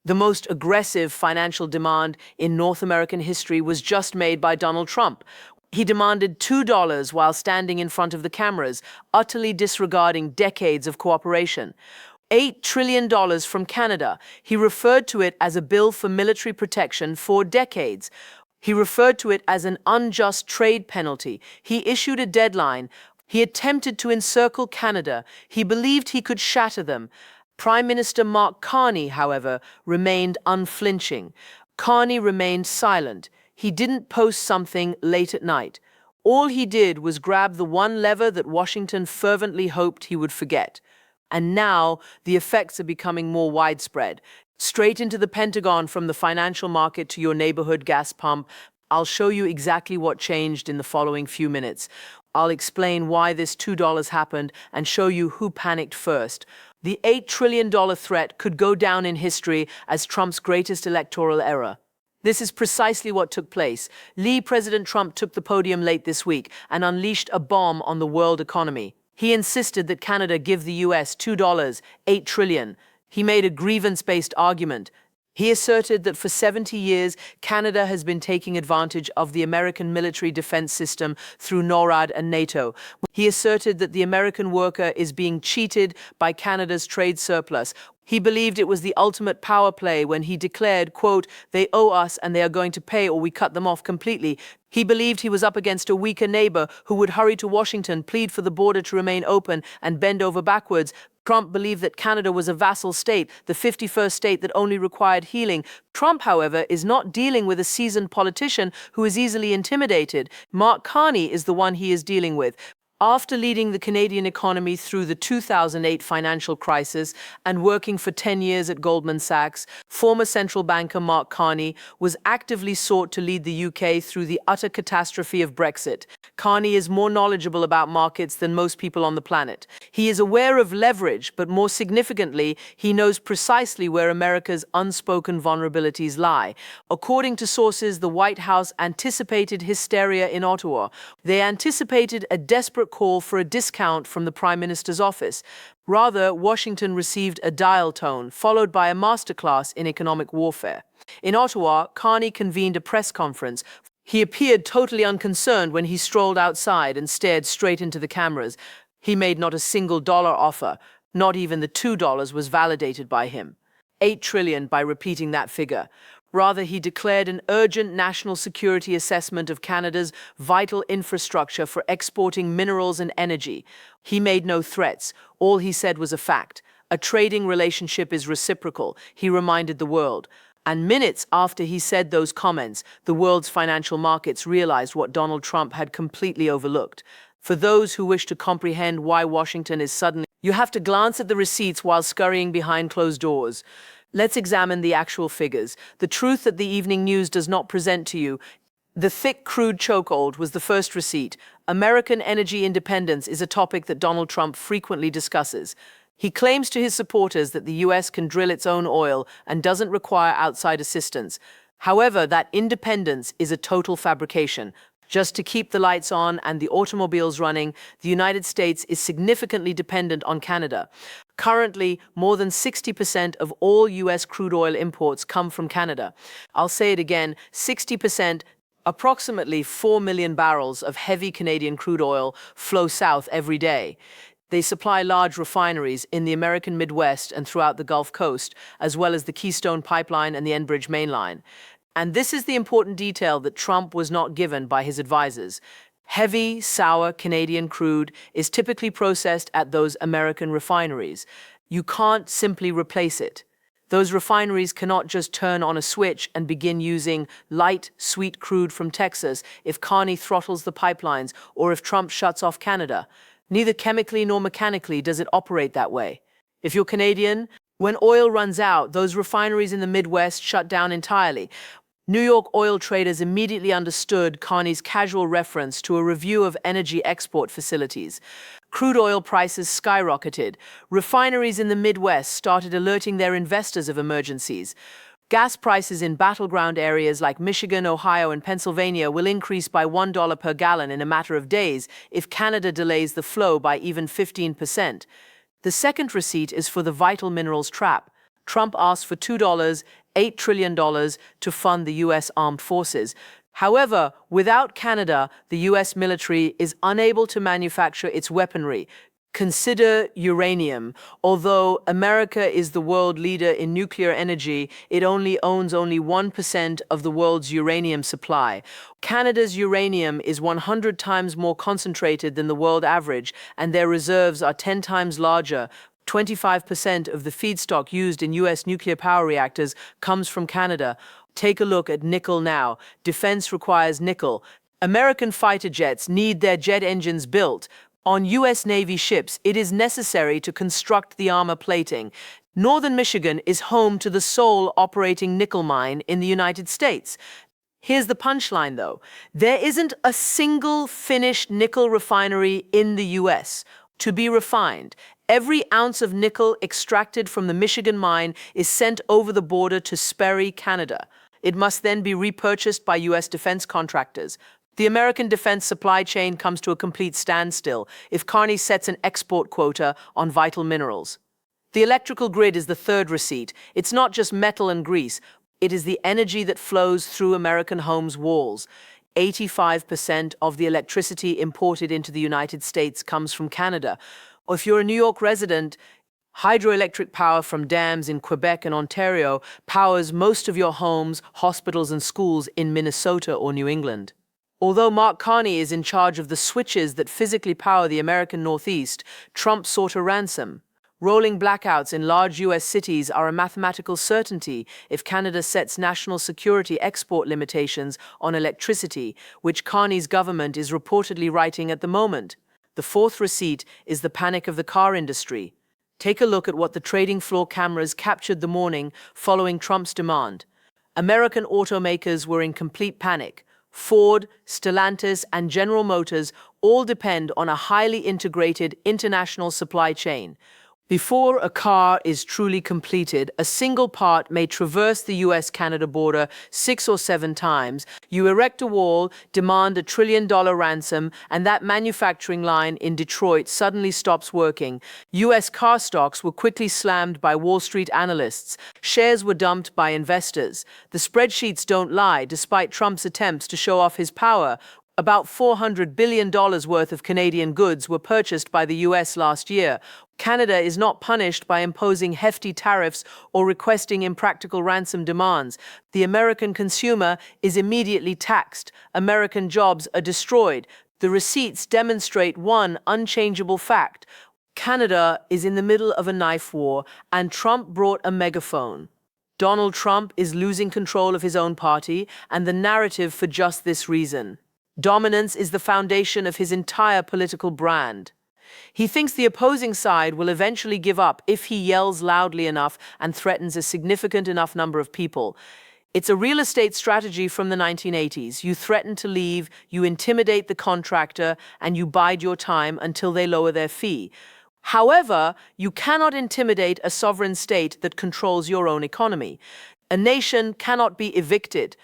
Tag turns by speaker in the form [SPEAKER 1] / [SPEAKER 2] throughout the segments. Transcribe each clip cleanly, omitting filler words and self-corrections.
[SPEAKER 1] The most aggressive financial demand in North American history was just made by Donald Trump. He demanded $2 while standing in front of the cameras, utterly disregarding decades of cooperation. $8 trillion from Canada. He referred to it as a bill for military protection for decades. He referred to it as an unjust trade penalty. He issued a deadline. He attempted to encircle Canada. He believed he could shatter them. Prime Minister Mark Carney, however, remained unflinching. Carney remained silent. He didn't post something late at night. All he did was grab the one lever that Washington fervently hoped he would forget. And now the effects are becoming more widespread. Straight into the Pentagon from the financial market to your neighborhood gas pump. I'll show you exactly what changed in the following few minutes. I'll explain why this $2 happened and show you who panicked first. The $8 trillion threat could go down in history as Trump's greatest electoral error. This is precisely what took place. President Trump took the podium late this week and unleashed a bomb on the world economy. He insisted that Canada give the US $2, $8 trillion. He made a grievance-based argument. He asserted that for 70 years, Canada has been taking advantage of the American military defense system through NORAD and NATO. He asserted that the American worker is being cheated by Canada's trade surplus. He believed it was the ultimate power play when he declared, quote, "They owe us and they are going to pay or we cut them off completely." He believed he was up against a weaker neighbor who would hurry to Washington, plead for the border to remain open, and bend over backwards. Trump believed that Canada was a vassal state, the 51st state that only required healing. Trump, however, is not dealing with a seasoned politician who is easily intimidated. Mark Carney is the one he is dealing with. After leading the Canadian economy through the 2008 financial crisis and working for 10 years at Goldman Sachs, former central banker Mark Carney was actively sought to lead the UK through the utter catastrophe of Brexit. Carney is more knowledgeable about markets than most people on the planet. He is aware of leverage, but more significantly, he knows precisely where America's unspoken vulnerabilities lie. According to sources, the White House anticipated hysteria in Ottawa. They anticipated a desperate call for a discount from the Prime Minister's office. Rather, Washington received a dial tone, followed by a masterclass in economic warfare. In Ottawa, Carney convened a press conference. He appeared totally unconcerned when he strolled outside and stared straight into the cameras. He made not a single dollar offer. Not even the $2 was validated by him. $8 trillion by repeating that figure. Rather, he declared an urgent national security assessment of Canada's vital infrastructure for exporting minerals and energy. He made no threats. All he said was a fact. A trading relationship is reciprocal, he reminded the world. And minutes after he said those comments, the world's financial markets realized what Donald Trump had completely overlooked. For those who wish to comprehend why Washington is suddenly, you have to glance at the receipts while scurrying behind closed doors. Let's examine the actual figures. The truth that the evening news does not present to you. The thick crude chokehold was the first receipt. American energy independence is a topic that Donald Trump frequently discusses. He claims to his supporters that the US can drill its own oil and doesn't require outside assistance. However, that independence is a total fabrication. Just to keep the lights on and the automobiles running, the United States is significantly dependent on Canada. Currently, more than 60% of all US crude oil imports come from Canada. I'll say it again, 60%, approximately 4 million barrels of heavy Canadian crude oil flow south every day. They supply large refineries in the American Midwest and throughout the Gulf Coast, as well as the Keystone Pipeline and the Enbridge Mainline. And this is the important detail that Trump was not given by his advisors. Heavy, sour Canadian crude is typically processed at those American refineries. You can't simply replace it. Those refineries cannot just turn on a switch and begin using light, sweet crude from Texas if Carney throttles the pipelines or if Trump shuts off Canada. Neither chemically nor mechanically does it operate that way. If you're Canadian, when oil runs out, those refineries in the Midwest shut down entirely. New York oil traders immediately understood Carney's casual reference to a review of energy export facilities. Crude oil prices skyrocketed. Refineries in the Midwest started alerting their investors of emergencies. Gas prices in battleground areas like Michigan, Ohio, and Pennsylvania will increase by $1 per gallon in a matter of days if Canada delays the flow by even 15%. The second receipt is for the vital minerals trap. Trump asked for $2, $8 trillion to fund the U.S. armed forces. However, without Canada, the U.S. military is unable to manufacture its weaponry. Consider uranium. Although America is the world leader in nuclear energy, it owns only 1% of the world's uranium supply. Canada's uranium is 100 times more concentrated than the world average, and their reserves are 10 times larger. 25% of the feedstock used in U.S. nuclear power reactors comes from Canada. Take a look at nickel now. Defense requires nickel. American fighter jets need their jet engines built. On U.S. Navy ships, it is necessary to construct the armor plating. Northern Michigan is home to the sole operating nickel mine in the United States. Here's the punchline, though. There isn't a single finished nickel refinery in the U.S. to be refined. Every ounce of nickel extracted from the Michigan mine is sent over the border to Sperry, Canada. It must then be repurchased by U.S. defense contractors. The American defense supply chain comes to a complete standstill if Carney sets an export quota on vital minerals. The electrical grid is the third receipt. It's not just metal and grease. It is the energy that flows through American homes' walls. 85% of the electricity imported into the United States comes from Canada. Or if you're a New York resident, hydroelectric power from dams in Quebec and Ontario powers most of your homes, hospitals, and schools in Minnesota or New England. Although Mark Carney is in charge of the switches that physically power the American Northeast, Trump sought a ransom. Rolling blackouts in large U.S. cities are a mathematical certainty if Canada sets national security export limitations on electricity, which Carney's government is reportedly writing at the moment. The fourth receipt is the panic of the car industry. Take a look at what the trading floor cameras captured the morning following Trump's demand. American automakers were in complete panic. Ford, Stellantis, and General Motors all depend on a highly integrated international supply chain. Before a car is truly completed, a single part may traverse the US-Canada border 6 or 7 times. You erect a wall, demand $1 trillion ransom, and that manufacturing line in Detroit suddenly stops working. US car stocks were quickly slammed by Wall Street analysts. Shares were dumped by investors. The spreadsheets don't lie, despite Trump's attempts to show off his power. About $400 billion worth of Canadian goods were purchased by the US last year. Canada is not punished by imposing hefty tariffs or requesting impractical ransom demands. The American consumer is immediately taxed. American jobs are destroyed. The receipts demonstrate one unchangeable fact. Canada is in the middle of a knife war, and Trump brought a megaphone. Donald Trump is losing control of his own party and the narrative for just this reason. Dominance is the foundation of his entire political brand. He thinks the opposing side will eventually give up if he yells loudly enough and threatens a significant enough number of people. It's a real estate strategy from the 1980s. You threaten to leave, you intimidate the contractor, and you bide your time until they lower their fee. However, you cannot intimidate a sovereign state that controls your own economy. A nation cannot be evicted.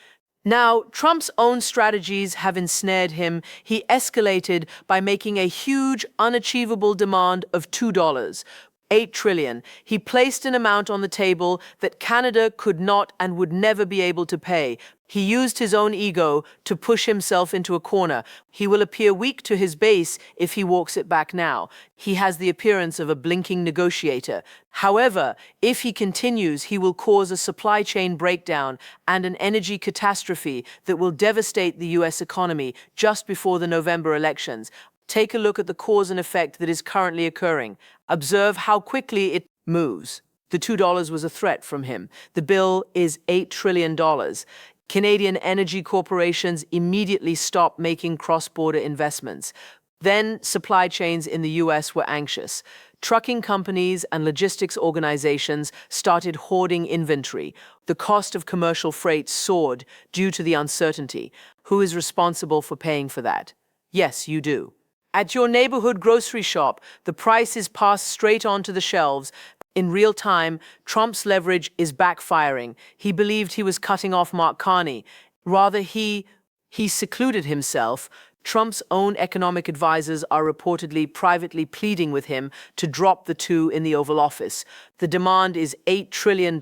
[SPEAKER 1] Now, Trump's own strategies have ensnared him. He escalated by making a huge, unachievable demand of $2, $8 trillion. He placed an amount on the table that Canada could not and would never be able to pay. He used his own ego to push himself into a corner. He will appear weak to his base if he walks it back now. He has the appearance of a blinking negotiator. However, if he continues, he will cause a supply chain breakdown and an energy catastrophe that will devastate the U.S. economy just before the November elections. Take a look at the cause and effect that is currently occurring. Observe how quickly it moves. The $2 was a threat from him. The bill is $8 trillion. Canadian energy corporations immediately stopped making cross-border investments. Then supply chains in the U.S. were anxious. Trucking companies and logistics organizations started hoarding inventory. The cost of commercial freight soared due to the uncertainty. Who is responsible for paying for that? Yes, you do. At your neighborhood grocery shop, the price is passed straight onto the shelves. In real time, Trump's leverage is backfiring. He believed he was cutting off Mark Carney. Rather, he secluded himself. Trump's own economic advisors are reportedly privately pleading with him to drop the two in the Oval Office. The demand is $8 trillion.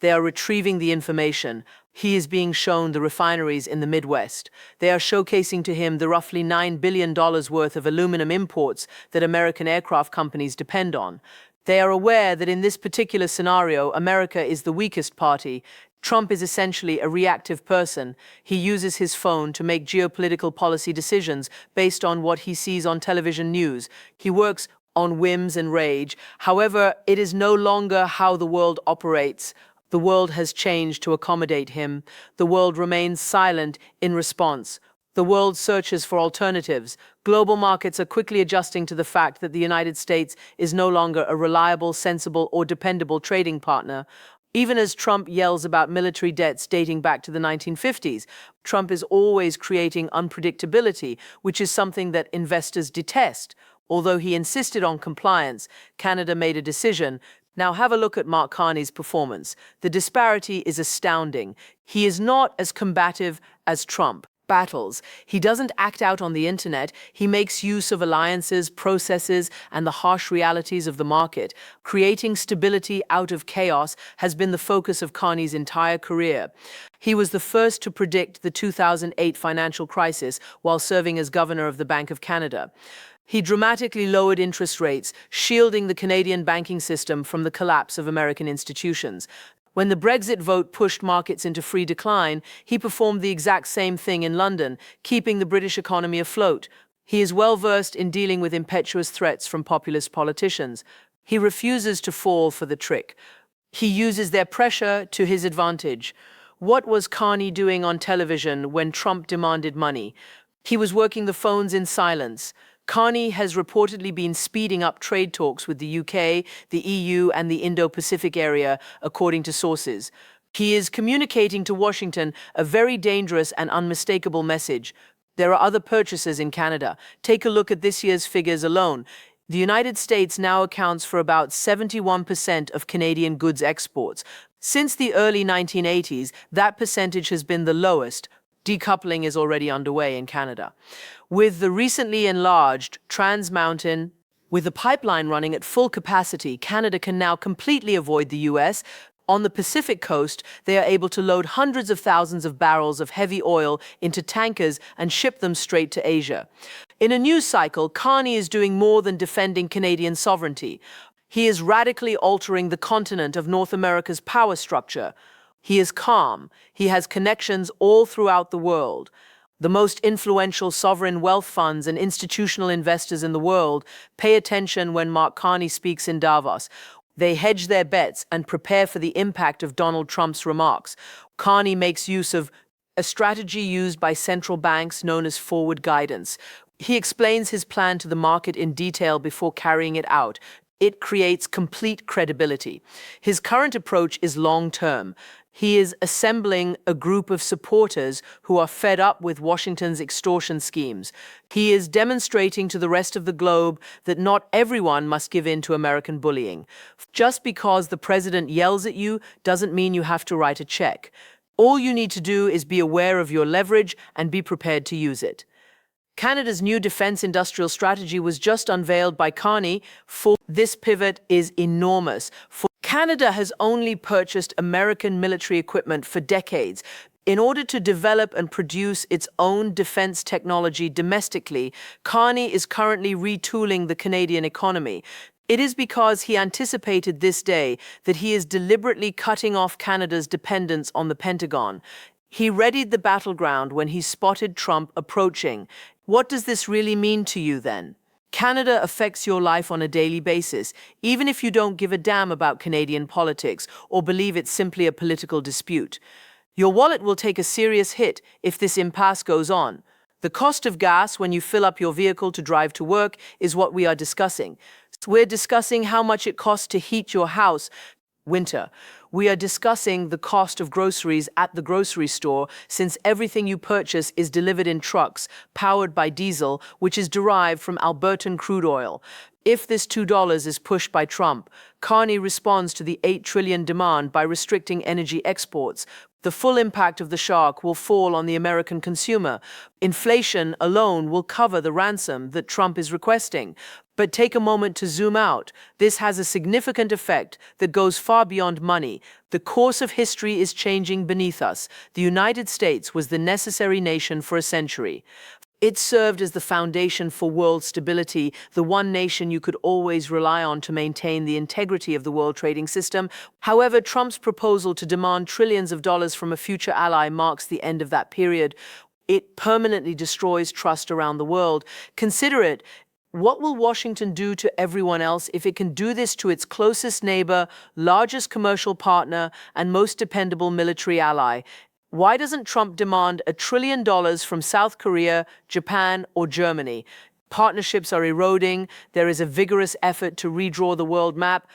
[SPEAKER 1] They are retrieving the information. He is being shown the refineries in the Midwest. They are showcasing to him the roughly $9 billion worth of aluminum imports that American aircraft companies depend on. They are aware that in this particular scenario, America is the weakest party. Trump is essentially a reactive person. He uses his phone to make geopolitical policy decisions based on what he sees on television news. He works on whims and rage. However, it is no longer how the world operates. The world has changed to accommodate him. The world remains silent in response. The world searches for alternatives. Global markets are quickly adjusting to the fact that the United States is no longer a reliable, sensible, or dependable trading partner. Even as Trump yells about military debts dating back to the 1950s, Trump is always creating unpredictability, which is something that investors detest. Although he insisted on compliance, Canada made a decision. Now have a look at Mark Carney's performance. The disparity is astounding. He is not as combative as Trump. Battles. He doesn't act out on the internet. He makes use of alliances, processes, and the harsh realities of the market. Creating stability out of chaos has been the focus of Carney's entire career. He was the first to predict the 2008 financial crisis while serving as governor of the Bank of Canada. He dramatically lowered interest rates, shielding the Canadian banking system from the collapse of American institutions. When the Brexit vote pushed markets into free decline, he performed the exact same thing in London, keeping the British economy afloat. He is well versed in dealing with impetuous threats from populist politicians. He refuses to fall for the trick. He uses their pressure to his advantage. What was Carney doing on television when Trump demanded money? He was working the phones in silence. Carney has reportedly been speeding up trade talks with the UK, the EU, and the Indo-Pacific area, according to sources. He is communicating to Washington a very dangerous and unmistakable message. There are other purchases in Canada. Take a look at this year's figures alone. The United States now accounts for about 71% of Canadian goods exports. Since the early 1980s, that percentage has been the lowest. Decoupling is already underway in Canada. With the recently enlarged Trans Mountain, with the pipeline running at full capacity, Canada can now completely avoid the US. On the Pacific coast, they are able to load hundreds of thousands of barrels of heavy oil into tankers and ship them straight to Asia. In a news cycle, Carney is doing more than defending Canadian sovereignty. He is radically altering the continent of North America's power structure. He is calm. He has connections all throughout the world. The most influential sovereign wealth funds and institutional investors in the world pay attention when Mark Carney speaks in Davos. They hedge their bets and prepare for the impact of Donald Trump's remarks. Carney makes use of a strategy used by central banks known as forward guidance. He explains his plan to the market in detail before carrying it out. It creates complete credibility. His current approach is long-term. He is assembling a group of supporters who are fed up with Washington's extortion schemes. He is demonstrating to the rest of the globe that not everyone must give in to American bullying. Just because the president yells at you doesn't mean you have to write a check. All you need to do is be aware of your leverage and be prepared to use it. Canada's new defense industrial strategy was just unveiled by Carney. This pivot is enormous. Canada has only purchased American military equipment for decades. In order to develop and produce its own defense technology domestically, Carney is currently retooling the Canadian economy. It is because he anticipated this day that he is deliberately cutting off Canada's dependence on the Pentagon. He readied the battleground when he spotted Trump approaching. What does this really mean to you then? Canada affects your life on a daily basis, even if you don't give a damn about Canadian politics or believe it's simply a political dispute. Your wallet will take a serious hit if this impasse goes on. The cost of gas when you fill up your vehicle to drive to work is what we are discussing. We're discussing how much it costs to heat your house winter. We are discussing the cost of groceries at the grocery store, since everything you purchase is delivered in trucks powered by diesel, which is derived from Albertan crude oil. If this $2 is pushed by Trump, Carney responds to the 8 trillion demand by restricting energy exports. The full impact of the shock will fall on the American consumer. Inflation alone will cover the ransom that Trump is requesting. But take a moment to zoom out. This has a significant effect that goes far beyond money. The course of history is changing beneath us. The United States was the necessary nation for a century. It served as the foundation for world stability, the one nation you could always rely on to maintain the integrity of the world trading system. However, Trump's proposal to demand trillions of dollars from a future ally marks the end of that period. It permanently destroys trust around the world. Consider it. What will Washington do to everyone else if it can do this to its closest neighbor, largest commercial partner, and most dependable military ally? Why doesn't Trump demand $1 trillion from South Korea, Japan, or Germany? Partnerships are eroding. There is a vigorous effort to redraw the world map.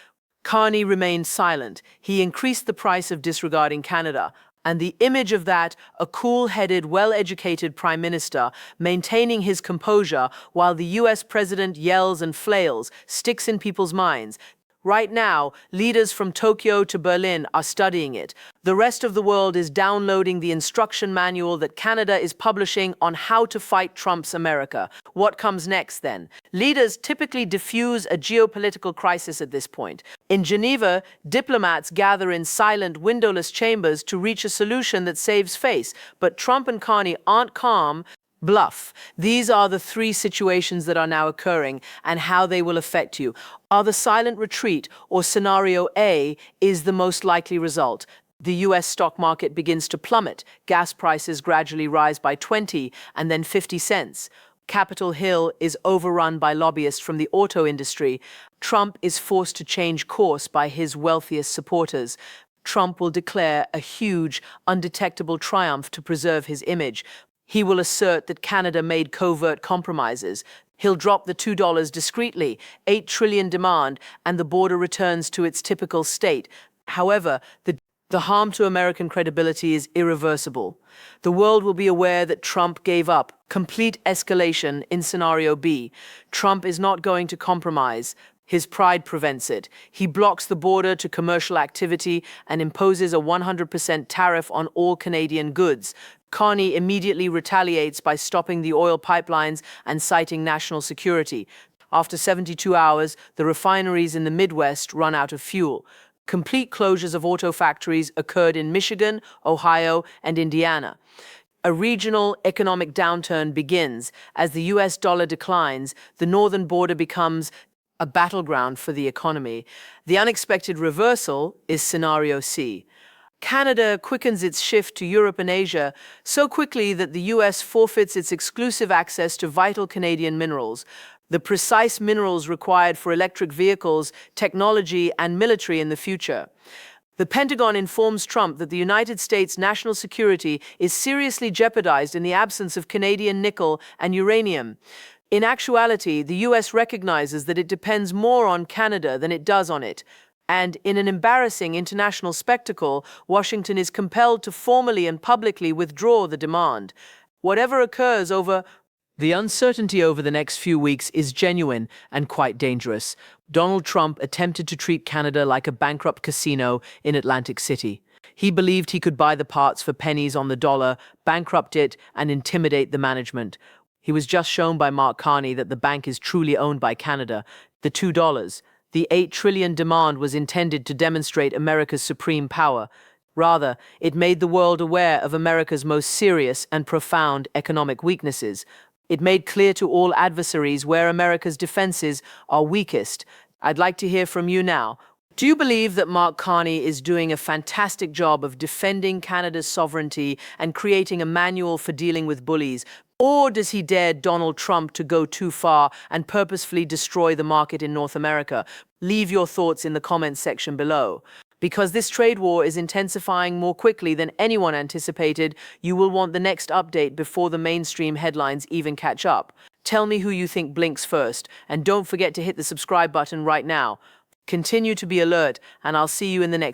[SPEAKER 1] Carney remained silent. He increased the price of disregarding Canada. And the image of that, a cool-headed, well-educated prime minister, maintaining his composure while the US president yells and flails, sticks in people's minds. Right now, leaders from Tokyo to Berlin are studying it. The rest of the world is downloading the instruction manual that Canada is publishing on how to fight Trump's America. What comes next, then? Leaders typically diffuse a geopolitical crisis at this point. In Geneva, diplomats gather in silent, windowless chambers to reach a solution that saves face. But Trump and Carney aren't calm. Bluff. These are the three situations that are now occurring and how they will affect you. Are the silent retreat, or scenario A, is the most likely result. The US stock market begins to plummet. Gas prices gradually rise by 20 and then 50 cents. Capitol Hill is overrun by lobbyists from the auto industry. Trump is forced to change course by his wealthiest supporters. Trump will declare a huge, undetectable triumph to preserve his image. He will assert that Canada made covert compromises. He'll drop the $2 discreetly, 8 trillion demand, and the border returns to its typical state. However, the harm to American credibility is irreversible. The world will be aware that Trump gave up. Complete escalation in scenario B. Trump is not going to compromise. His pride prevents it. He blocks the border to commercial activity and imposes a 100% tariff on all Canadian goods. Carney immediately retaliates by stopping the oil pipelines and citing national security. After 72 hours, the refineries in the Midwest run out of fuel. Complete closures of auto factories occurred in Michigan, Ohio, and Indiana. A regional economic downturn begins. As the US dollar declines, the northern border becomes a battleground for the economy. The unexpected reversal is scenario C. Canada quickens its shift to Europe and Asia so quickly that the US forfeits its exclusive access to vital Canadian minerals, the precise minerals required for electric vehicles, technology, and military in the future. The Pentagon informs Trump that the United States' national security is seriously jeopardized in the absence of Canadian nickel and uranium. In actuality, the US recognizes that it depends more on Canada than it does on it. And in an embarrassing international spectacle, Washington is compelled to formally and publicly withdraw the demand. Whatever occurs the uncertainty over the next few weeks is genuine and quite dangerous. Donald Trump attempted to treat Canada like a bankrupt casino in Atlantic City. He believed he could buy the parts for pennies on the dollar, bankrupt it, and intimidate the management. He was just shown by Mark Carney that the bank is truly owned by Canada. The $2. The 8 trillion demand was intended to demonstrate America's supreme power. Rather, it made the world aware of America's most serious and profound economic weaknesses. It made clear to all adversaries where America's defenses are weakest. I'd like to hear from you now. Do you believe that Mark Carney is doing a fantastic job of defending Canada's sovereignty and creating a manual for dealing with bullies? Or does he dare Donald Trump to go too far and purposefully destroy the market in North America? Leave your thoughts in the comments section below. Because this trade war is intensifying more quickly than anyone anticipated, you will want the next update before the mainstream headlines even catch up. Tell me who you think blinks first, and don't forget to hit the subscribe button right now. Continue to be alert, and I'll see you in the next